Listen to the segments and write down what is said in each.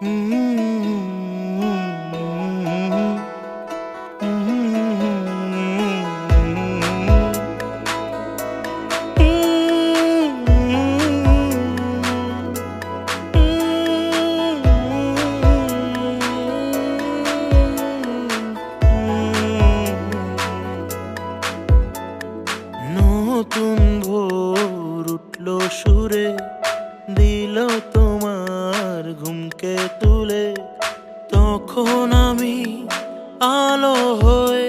নতুন ভোর উঠলো সুরে, দিল তোমার ঘুমকে তুলে। তখন আমি আলো হয়ে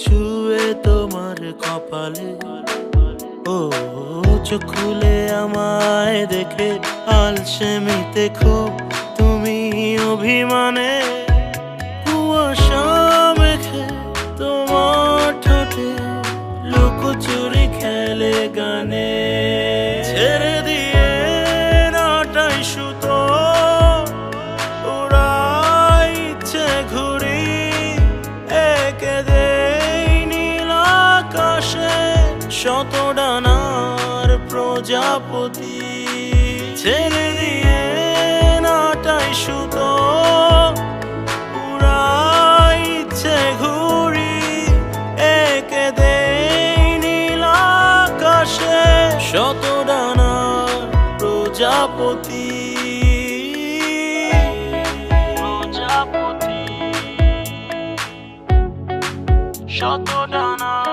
ছুঁয়ে তোমার কপালে। ও চোখ খুলে আমায় দেখে আলসেমিতে খুব তুমি অভিমানে। কুয়াশা মেখে তোমার ঠোঁটে লুকোচুরি খেলে গানে। ছেড়ে দিয়ে নাটাই সুতো উড়াই ইচ্ছে ঘুরি, এঁকে দেই নীল আকাশে শত ডানার প্রজাপতি। ছেড়ে দিয়ে নাটাই সুতো উড়াই ইচ্ছে ঘুরি, এঁকে দেই নীল আকাশে শত ডানার প্রজাপতি। প্রজাপতি শত ডানার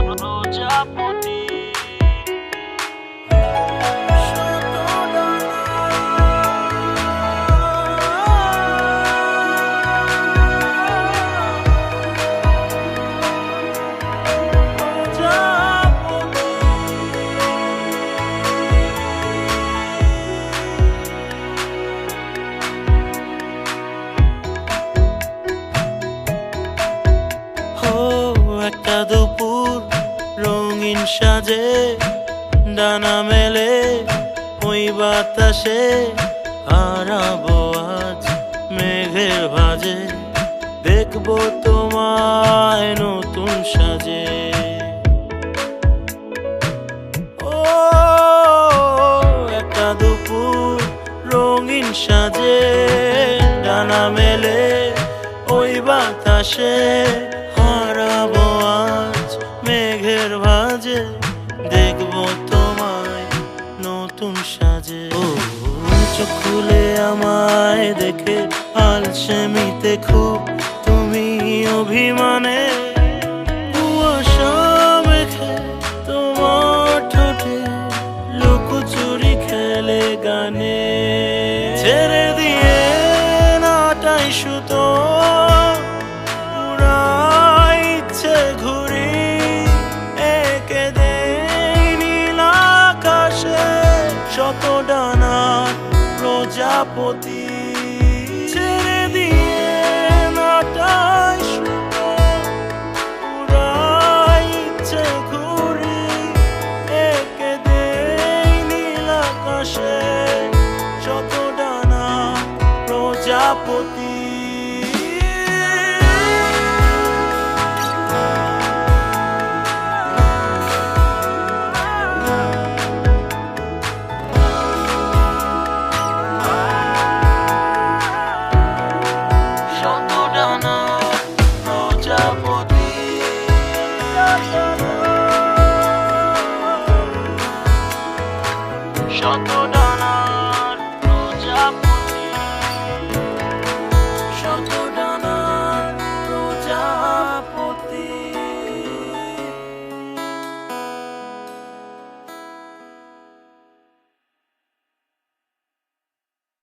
প্রজাপতি। একটা দুপুর রঙিন সাজে ডানা মেলে ওই বাতাসে, হারাবো আজ মেঘের ভাঁজে, দেখবো তোমায় নতুন সাজে। ও একটা দুপুর রঙিন সাজে ডানা মেলে ওই বাতাসে, হারাবো আজ মেঘের ভাঁজে, দেখবো তোমায় নতুন সাজে। ও চোখ খুলে আমায় দেখে আলসেমিতে খুব তুমি অভিমানে। কুয়াশা মেখে তোমার ঠোঁটে লুকোচুরি খেলে গানে। ছেড়ে দিয়ে নাটাই সুতো উড়াই ইচ্ছে ঘুরি, এঁকে দেই নীল আকাশে শত ডানার প্রজাপতি।